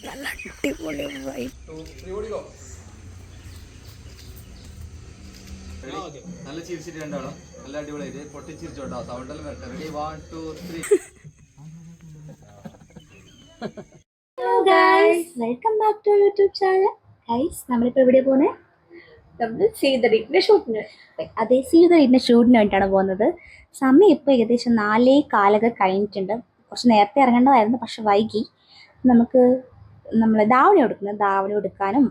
നല്ല അടിപൊളി വൈബ്. നല്ല ചിരിച്ചിട്ട് രണ്ടാളും നല്ല അടിപൊളിയായിട്ട് പൊട്ടിച്ചിരിച്ചോട്ടോ. സൗണ്ടെല്ലാം വരട്ടെ. Ready 1 2 3. Hello guys, welcome back to YouTube channel. Guys, നമ്മളിപ്പോൾ എവിടെ പോകുന്നത്? നമ്മൾ സീതറിൻ്റെ ഷൂട്ടിന്. അതേ സീതറിൻ്റെ ഷൂട്ടിന് വേണ്ടിയിട്ടാണ് പോകുന്നത്. സമയം ഇപ്പോൾ ഏകദേശം 4:15 കഴിഞ്ഞിട്ടുണ്ട്. കുറച്ച് നേരത്തെ ഇറങ്ങേണ്ടതായിരുന്നു, പക്ഷെ വൈകി. നമുക്ക് നമ്മൾ ധാവണി എടുക്കാനും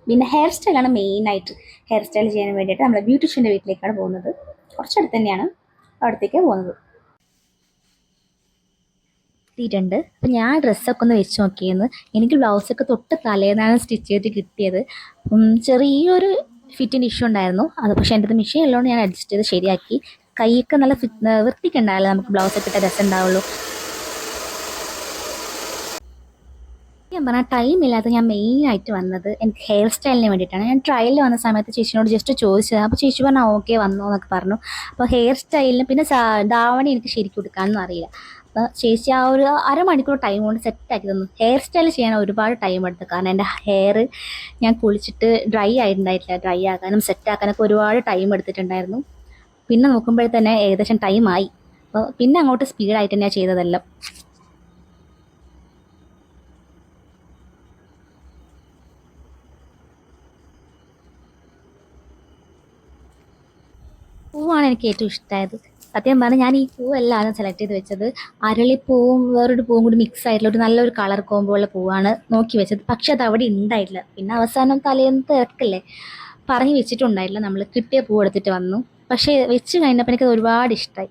പിന്നെ ഹെയർ സ്റ്റൈലാണ് മെയിനായിട്ട്. ഹെയർ സ്റ്റൈൽ ചെയ്യാൻ വേണ്ടിയിട്ട് നമ്മൾ ബ്യൂട്ടീഷ്യൻ്റെ വീട്ടിലേക്കാണ് പോകുന്നത്. കുറച്ചടുത്ത് തന്നെയാണ്, അവിടത്തേക്കാണ് പോകുന്നത്. എത്തിയിട്ടുണ്ട്. അപ്പം ഞാൻ ഡ്രസ്സൊക്കെ ഒന്ന് വെച്ച് നോക്കിയെന്ന്. എനിക്ക് ബ്ലൗസൊക്കെ തൊട്ട് തലേന്നാണ് സ്റ്റിച്ച് ചെയ്ത് കിട്ടിയത്. ചെറിയൊരു ഫിറ്റിൻ്റെ ഇഷ്യൂ ഉണ്ടായിരുന്നു. അത് പക്ഷേ എൻ്റെ അടുത്ത് മെഷീൻ ഉള്ളതുകൊണ്ട് ഞാൻ അഡ്ജസ്റ്റ് ചെയ്ത് ശരിയാക്കി. കൈയൊക്കെ നല്ല വൃത്തിക്കുണ്ടായാലേ നമുക്ക് ബ്ലൗസൊക്കെ ഇട്ട രസം ഉണ്ടാവുള്ളൂ. ഞാൻ പറഞ്ഞാൽ ടൈം ഇല്ലാത്ത ഞാൻ മെയിനായിട്ട് വന്നത് എനിക്ക് ഹെയർ സ്റ്റൈലിന് വേണ്ടിയിട്ടാണ്. ഞാൻ ട്രയലിൽ വന്ന സമയത്ത് ചേച്ചിനോട് ജസ്റ്റ് ചോദിച്ചത്. അപ്പോൾ ചേച്ചി പറഞ്ഞാൽ ഓക്കെ വന്നോ എന്നൊക്കെ പറഞ്ഞു. അപ്പോൾ ഹെയർ സ്റ്റൈലിന് പിന്നെ ധാവണി എനിക്ക് ശരിക്കും കൊടുക്കാനൊന്നും അറിയില്ല. അപ്പോൾ ചേച്ചി ആ ഒരു അരമണിക്കൂർ ടൈം കൊണ്ട് സെറ്റാക്കി തന്നു. ഹെയർ സ്റ്റൈൽ ചെയ്യാൻ ഒരുപാട് ടൈം എടുത്തു. കാരണം എൻ്റെ ഹെയർ ഞാൻ കുളിച്ചിട്ട് ഡ്രൈ ആയിട്ടുണ്ടായിട്ടില്ല. ഡ്രൈ ആക്കാനും സെറ്റാക്കാനൊക്കെ ഒരുപാട് ടൈം എടുത്തിട്ടുണ്ടായിരുന്നു. പിന്നെ നോക്കുമ്പോഴത്തന്നെ ഏകദേശം ടൈമായി. അപ്പോൾ പിന്നെ അങ്ങോട്ട് സ്പീഡായിട്ട് തന്നെയാണ് ചെയ്തതെല്ലാം. പൂവാണ് എനിക്ക് ഏറ്റവും ഇഷ്ടമായത്. സത്യം പറഞ്ഞാൽ ഞാൻ ഈ പൂവെല്ലാം സെലക്ട് ചെയ്ത് വെച്ചത് അരളിപ്പൂവും വേറൊരു പൂവും കൂടി മിക്സ് ആയിട്ടുള്ള ഒരു നല്ലൊരു കളർ കോമ്പോ ഉള്ള പൂവാണ് നോക്കി വെച്ചത്. പക്ഷെ അത് അവിടെ ഉണ്ടായിട്ടില്ല. പിന്നെ അവസാനം തലേന്ന് തിരക്കല്ലേ പറഞ്ഞ് വെച്ചിട്ടുണ്ടായില്ല. നമ്മൾ കിട്ടിയ പൂ എടുത്തിട്ട് വന്നു. പക്ഷേ വെച്ച് കഴിഞ്ഞപ്പോൾ എനിക്കത് ഒരുപാട് ഇഷ്ടമായി.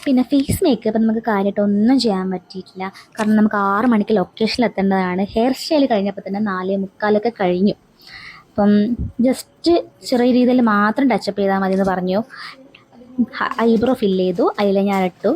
പിന്നെ ഫേസ് മേക്കപ്പ് നമുക്ക് കാര്യമായിട്ട് ഒന്നും ചെയ്യാൻ പറ്റിയിട്ടില്ല. കാരണം നമുക്ക് 6 മണിക്ക് ലൊക്കേഷനിൽ എത്തേണ്ടതാണ്. ഹെയർ സ്റ്റൈൽ കഴിഞ്ഞപ്പോൾ തന്നെ 4:45 കഴിഞ്ഞു. അപ്പം ജസ്റ്റ് ചെറിയ രീതിയിൽ മാത്രം ടച്ചപ്പ് ചെയ്താൽ മതി എന്ന് പറഞ്ഞു. ഐബ്രോ ഫില്ല് ചെയ്തു, ഐലൈനർ ഇട്ടു.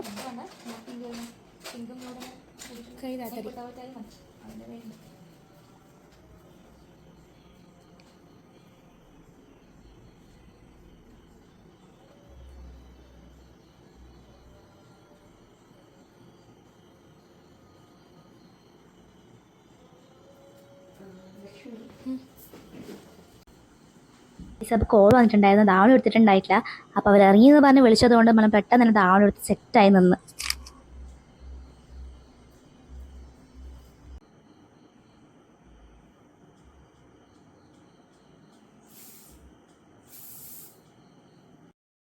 അപ്പോൾ കോൾ വന്നിട്ടുണ്ടായിരുന്നു. ധാവണം എടുത്തിട്ടുണ്ടായിട്ടില്ല. അപ്പോൾ അവർ ഇറങ്ങിയെന്ന് പറഞ്ഞ് വിളിച്ചതുകൊണ്ട് നമ്മൾ പെട്ടെന്ന് തന്നെ ധാവണം എടുത്ത് സെറ്റായി നിന്ന്.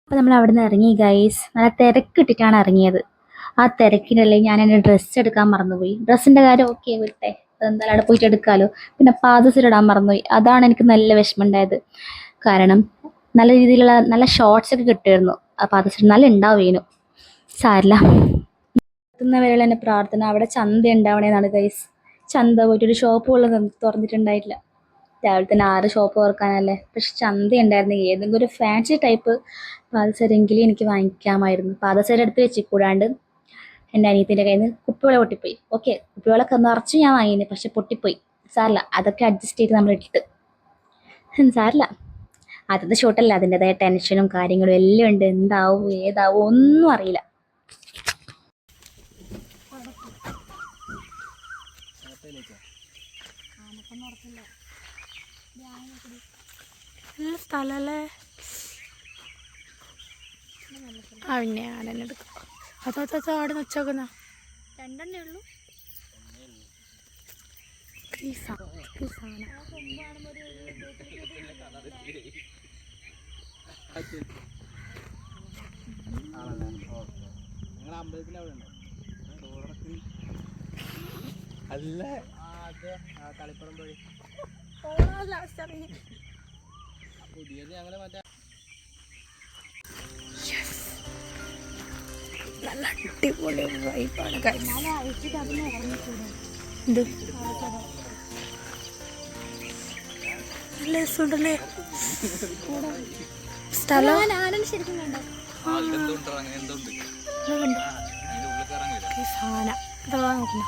അപ്പോൾ നമ്മൾ അവിടെ നിന്ന് ഇറങ്ങി ഗൈസ്. നല്ല തിരക്കിട്ടിട്ടാണ് ഇറങ്ങിയത്. ആ തിരക്കിനല്ലേ ഞാൻ എൻ്റെ ഡ്രസ്സ് എടുക്കാൻ മറന്നുപോയി. ഡ്രസ്സിൻ്റെ കാര്യം ഓക്കെ വിട്ടെ, എന്തായാലും അവിടെ പോയിട്ട് എടുക്കാമല്ലോ. പിന്നെ പാദസരം മറന്നുപോയി. അതാണ് എനിക്ക് നല്ല വിഷമമുണ്ടായത്. കാരണം നല്ല രീതിയിലുള്ള നല്ല ഷോർട്സ് ഒക്കെ കിട്ടുമായിരുന്നു. അപ്പോൾ അത് നല്ല ഉണ്ടാവുകയും സാരില്ല. എത്തുന്നവരെയുള്ള എൻ്റെ പ്രാർത്ഥന അവിടെ ചന്ത ഉണ്ടാവണേന്നാണ് ഗൈസ്. ചന്ത പോയിട്ടൊരു ഷോപ്പ് പോലും തുറന്നിട്ടുണ്ടായിട്ടില്ല. രാവിലെ തന്നെ 6 ഷോപ്പ് തുറക്കാനല്ലേ. പക്ഷെ ചന്ത ഉണ്ടായിരുന്നു. ഏതെങ്കിലും ഒരു ഫാൻസി ടൈപ്പ് പാദസരെങ്കിലും എനിക്ക് വാങ്ങിക്കാമായിരുന്നു. പാദസരം എടുത്ത് വെച്ചിക്കൂടാണ്ട് എൻ്റെ അനിയത്തിൻ്റെ കയ്യിൽ നിന്ന് കുപ്പിവെള്ളം പൊട്ടിപ്പോയി. ഓക്കെ, കുപ്പിവെള്ളമൊക്കെ നിറച്ച് ഞാൻ വാങ്ങിയിരുന്നു, പക്ഷെ പൊട്ടിപ്പോയി. സാരില്ല, അതൊക്കെ അഡ്ജസ്റ്റ് ചെയ്ത് നമ്മൾ ഇട്ട് സാരില്ല. ആദ്യത്തെ ഷൂട്ടല്ല, അതിൻ്റെതായ ടെൻഷനും കാര്യങ്ങളും എല്ലാം ഉണ്ട്. എന്താവും ഏതാവും ഒന്നും അറിയില്ല. സ്ഥലല്ലേ പിന്നെ ഞാനെന്നെ എടുക്കാം. അതോ അവിടെ നിന്ന് വെച്ചോക്കുന്ന 2 ഉള്ളൂ. അല്ല കളിപ്പുറം പോയി പുതിയത് ഞങ്ങള് മറ്റേ നല്ല അടിപൊളി വൈബാണ്. ഇത് നല്ല രസമുണ്ടല്ലേ സ്ഥലം. ശരിക്കും കണ്ടോ സാധനം ഇതാ നോക്കുന്ന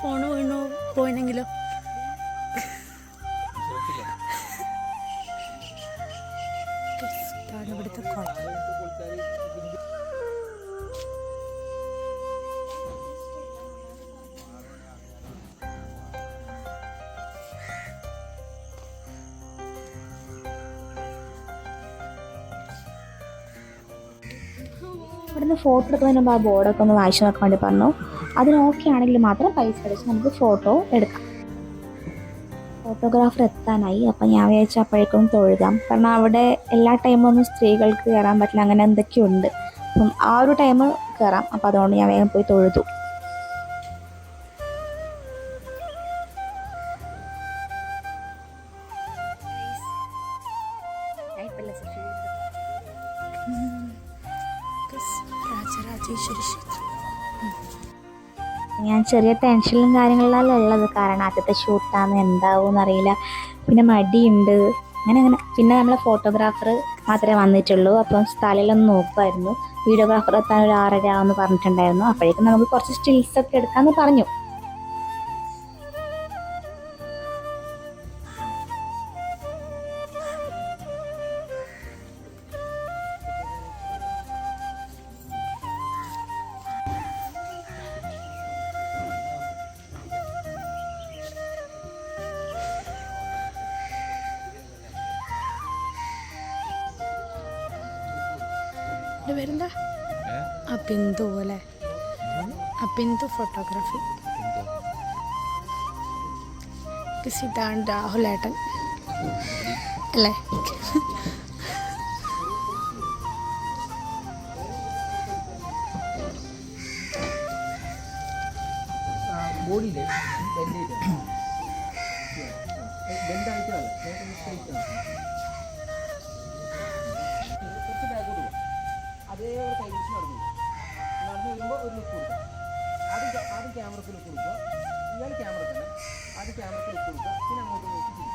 ഫോൺ വീണു പോയിനെങ്കിലോ? ഇവിടുത്തെ കുളം. ഇവിടുന്ന് ഫോട്ടോ എടുക്കുന്നതിന് മുമ്പ് ആ ബോർഡൊക്കെ ഒന്ന് വായിച്ചു നോക്കാൻ വേണ്ടി പറഞ്ഞു. അതിന് ഓക്കെ ആണെങ്കിൽ മാത്രം പൈസ അടിച്ച് നമുക്ക് ഫോട്ടോ എടുക്കാം. ഫോട്ടോഗ്രാഫർ എത്താനായി. അപ്പം ഞാൻ വിചാരിച്ചു അപ്പോഴേക്കും തൊഴുതാം. കാരണം അവിടെ എല്ലാ ടൈമൊന്നും സ്ത്രീകൾക്ക് കയറാൻ പറ്റില്ല, അങ്ങനെ എന്തൊക്കെയുണ്ട്. അപ്പം ആ ഒരു ടൈം കയറാം. അപ്പം അതുകൊണ്ട് ഞാൻ വേഗം പോയി തൊഴുതു. രാജരാജേശ്വരി ക്ഷേത്രം. ഞാൻ ചെറിയ ടെൻഷനിലും കാര്യങ്ങളിലെല്ലാം ഉള്ളത്. കാരണം ആദ്യത്തെ ഷൂട്ടാണ്, എന്താവും എന്നറിയില്ല. പിന്നെ മടിയുണ്ട്, അങ്ങനെ. പിന്നെ നമ്മളെ ഫോട്ടോഗ്രാഫർ മാത്രമേ വന്നിട്ടുള്ളൂ. അപ്പം സ്ഥലമൊന്ന് നോക്കുമായിരുന്നു. വീഡിയോഗ്രാഫർ എത്താൻ ഒരു 6:30 ആവുമെന്ന് പറഞ്ഞിട്ടുണ്ടായിരുന്നു. അപ്പോഴേക്കും നമുക്ക് കുറച്ച് സ്റ്റിൽസൊക്കെ എടുക്കാമെന്ന് പറഞ്ഞു. പേരെന്താ? അബിന്ദു അല്ലേ? അബിന്ദു ഫോട്ടോഗ്രാഫി. ഇതാണ് രാഹുലേട്ടൻ അല്ലേ? അതേപോലെ കൈ പിടിച്ച് നടന്നു വരുമ്പോൾ ഒരു ലുക്ക് കൊടുക്കുക. ആദ്യം ക്യാമറക്ക് ലുക്ക് കൊടുക്കുക. ഇയാൾ ക്യാമറ തന്നെ ആദ്യം ക്യാമറക്ക് ലുക്ക് കൊടുക്കുക. പിന്നെ അങ്ങോട്ട് നോക്കി തിരിക്കുക.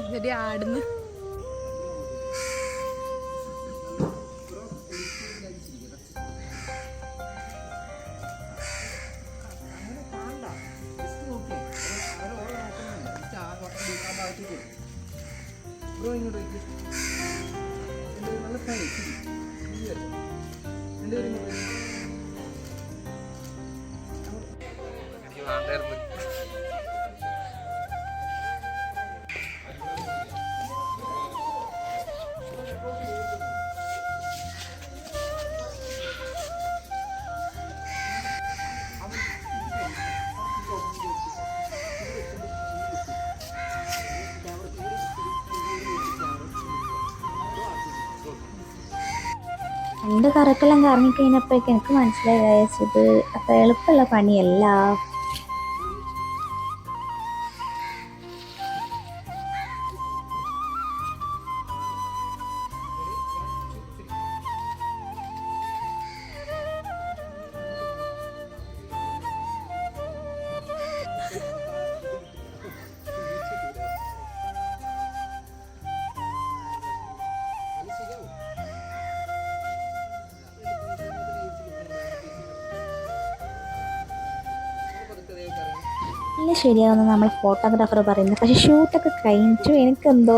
ഇവര് ആടുന്നു. എൻ്റെ കറക്കെല്ലാം കറങ്ങിക്കഴിഞ്ഞപ്പോഴേക്കും എനിക്ക് മനസ്സിലായി ഇത് അത്ര എളുപ്പമുള്ള പണിയല്ല. നല്ല ശരിയാവുന്ന നമ്മൾ ഫോട്ടോഗ്രാഫർ പറയുന്നത്. പക്ഷെ ഷൂട്ടൊക്കെ കഴിഞ്ഞിട്ട് എനിക്കെന്തോ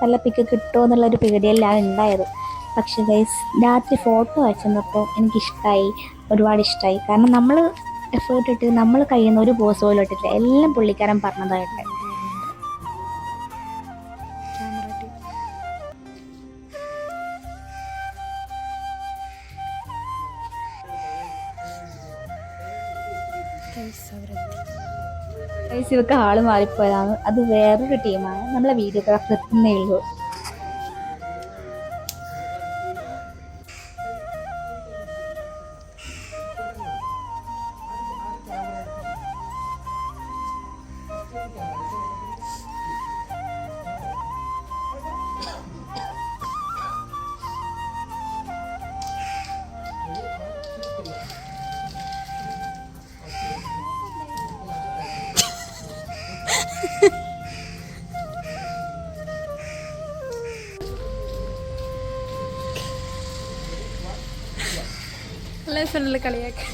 നല്ല പിക്ക് കിട്ടുമോ എന്നുള്ളൊരു പേടിയെല്ലാം ഉണ്ടായത്. പക്ഷെ ഗൈസ് രാത്രി ഫോട്ടോ അയച്ചപ്പോൾ എനിക്കിഷ്ടമായി, ഒരുപാട് ഇഷ്ടമായി. കാരണം നമ്മൾ എഫേർട്ട് ഇട്ട് നമ്മൾ കഴിയുന്ന ഒരു പോസ് പോലും ഇട്ടിട്ടില്ല, എല്ലാം പുള്ളിക്കാരൻ പറഞ്ഞതായിട്ട്. ഇവർക്ക് ആള് മാറിപ്പോയതാണ്. അത് വേറൊരു ടീമാണ്. നമ്മളെ വീഡിയോഗ്രാഫർ എത്തുന്നേ ഉള്ളൂ. നല്ല രസമുള്ള കളിയാക്കി.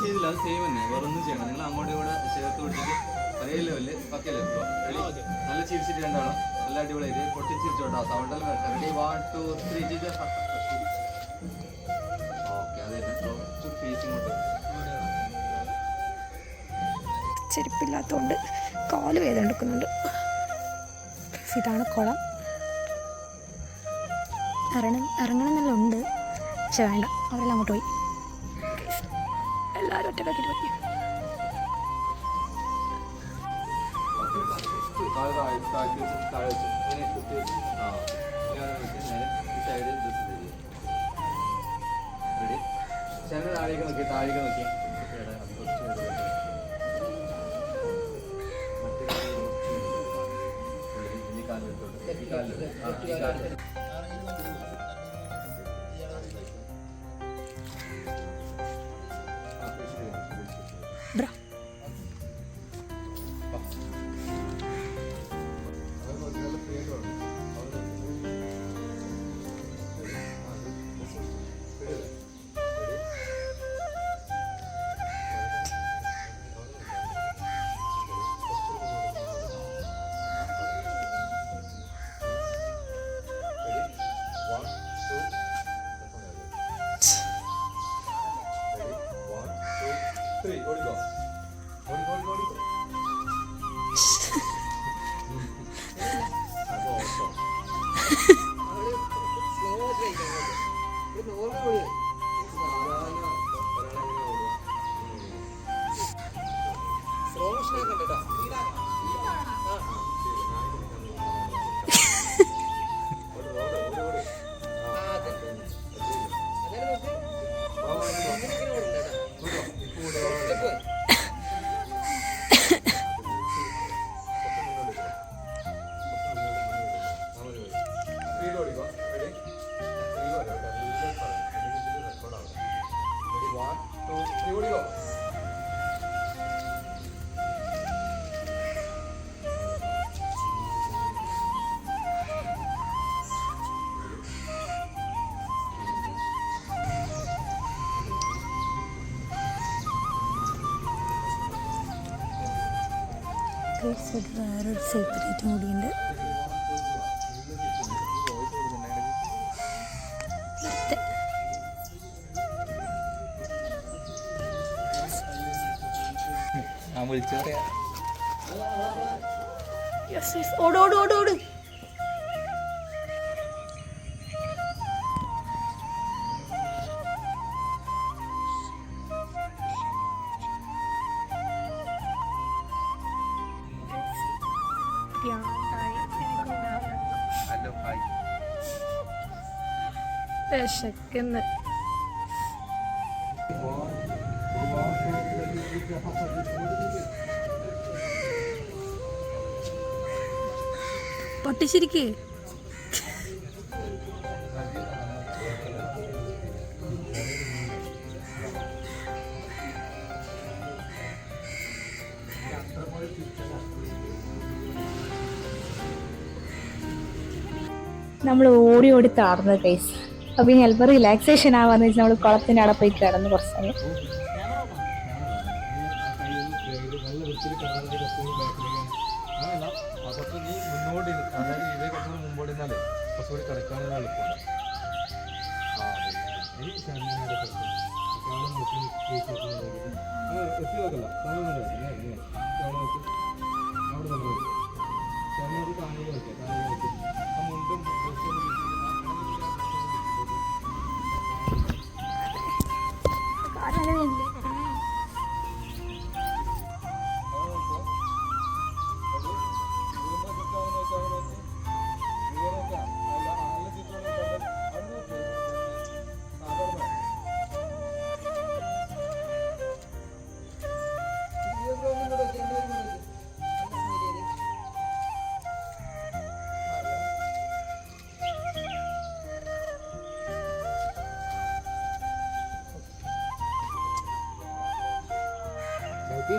ചെയ്തില്ല, അത് സെയിം തന്നെ, വേറെ ഒന്നും ചെയ്യണം. നിങ്ങൾ അങ്ങോട്ടും ഇവിടെ ചേർത്ത് പിടിച്ചിട്ട് ഒരേ ലെവലില് പക്കല്ലേ നല്ല ചിരിച്ചിട്ട് രണ്ടാളും നല്ല അടിപൊളിയായിട്ട് പൊട്ടിച്ചിരിച്ചോട്ടോ. സൗണ്ടെല്ലാം വരട്ടെ. Ready 1 2 3 okay. അതെ ഫേസ് ഇങ്ങോട്ട്. ചെരുപ്പില്ലാത്തതുകൊണ്ട് കാല് വേദന എടുക്കുന്നുണ്ട്. ഇതാണ് കുളം. ഇറങ്ങണമെന്നെല്ലാം ഉണ്ട്, പക്ഷെ വേണ്ട, അവരെല്ലാം അങ്ങോട്ട് പോയി. എല്ലാവരും ഒറ്റക്കാക്കിട്ട് പോയി. താഴേക്ക് നോക്കി, താഴേക്ക് നോക്കി. വേറൊരു സെപ്പറേറ്റും കൂടിയുണ്ട്. ഓട് ഓട് ഓട് ഓട്. വിശക്കുന്നു. പൊട്ടിച്ചിരിക്കേ. നമ്മൾ ഓടി ഓടി താർന്നത് ഗൈസ്. അപ്പോൾ ഇനി അല്പം റിലാക്സേഷൻ ആവാന്ന് വെച്ചാൽ നമ്മൾ കുളത്തിൻ്റെ അവിടെ പോയി കിടന്ന് കുറച്ച് സമയം. നല്ല വൃത്തിയിൽ കാണാൻ കുറച്ചുകൂടി ബാക്കിലേക്ക് അങ്ങനല്ല കുറച്ച് നീ മുന്നോട്ട് അതായത് ഇതേ കുറച്ചുകൂടി മുമ്പോട്ട് നിന്നാലേ കുറച്ചുകൂടി കിടക്കാനുള്ള എളുപ്പമുണ്ട്. എത്തി നോക്കല്ല അവിടെ തന്നെ ചേർന്നത് താഴെ വയ്ക്കുക താഴെ വയ്ക്കുക ആ മുണ്ടും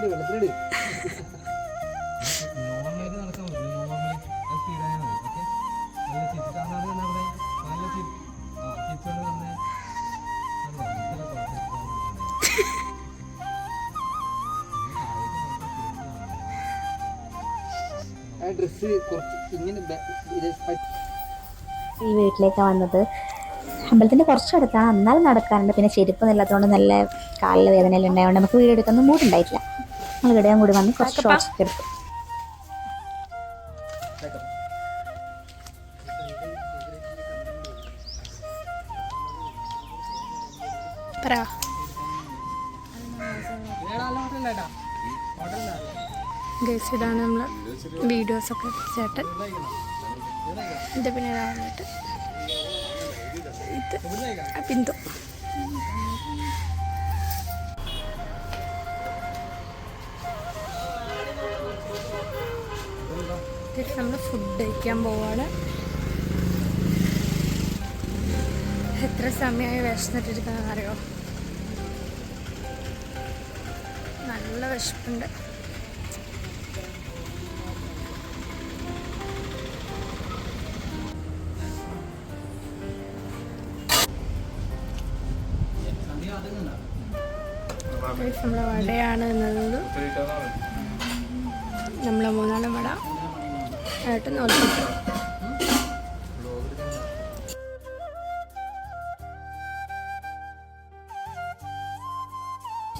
വെള്ളത്തിലിട് നോർമലായിട്ട് നടക്കാൻ പറ്റില്ല. നോർമലി സ്പീഡായാൽ മതി. ഓക്കെ നല്ല ചിരിച്ച് കാണാതെ തന്നെ അവിടെ നല്ല ചിരിച്ചുകൊണ്ട് തന്നെ ഡ്രസ്സ് കുറച്ച് ഇങ്ങനെ ഈ വീട്ടിലേക്ക് വന്നത് അമ്പലത്തിൻ്റെ കുറച്ചടുത്താണ്, എന്നാലും നടക്കാറുണ്ട്. പിന്നെ ചെരുപ്പൊന്നും ഇല്ലാത്തതുകൊണ്ട് നല്ല കാലിൽ വേദനയെല്ലാം ഉണ്ടായതുകൊണ്ട് നമുക്ക് വീഡിയോ എടുക്കാൻ മൂടുണ്ടായിട്ടില്ല. നമ്മൾ ഇടയും കൂടി വന്ന് കുറച്ച് ഷോർട്സ് ഒക്കെ എടുത്തു. ഗൈസ് ഇതാണ് നമ്മൾ വീഡിയോസൊക്കെ ചേട്ടൻ. ഇത് പിന്നെ രാവിലെ ഇത് ബിന്ദു. നമ്മൾ ഫുഡ് കഴിക്കാൻ പോവാണ്. എത്ര സമയമായി വിശന്നിട്ടിരിക്കുന്നത് അറിയോ? നല്ല വിശപ്പുണ്ട്. നമ്മളെ വടയാണ് എന്നത്. നമ്മളെ മൂന്നാളും വട ആയിട്ട് നോക്കിട്ടു.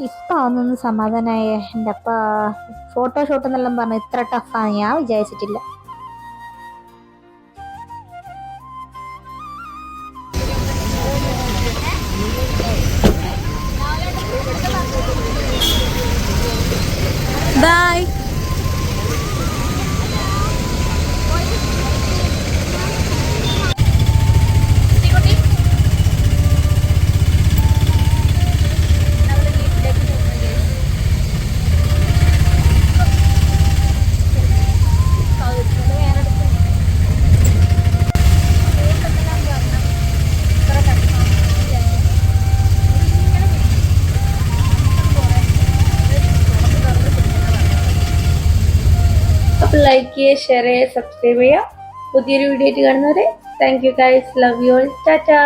ഇപ്പം അതൊന്നും സമാധാനമായ. എൻ്റെ അപ്പ ഫോട്ടോഷൂട്ട് എന്നെല്ലാം പറഞ്ഞു ഇത്ര ടഫാണ് ഞാൻ വിചാരിച്ചിട്ടില്ല. ബൈ. ലൈക്ക് ചെയ്യുക, ഷെയർ ചെയ്യുക, സബ്സ്ക്രൈബ് ചെയ്യുക. പുതിയൊരു വീഡിയോ ആയിട്ട് കാണുന്നവരെ thank you guys, love you all, Tata.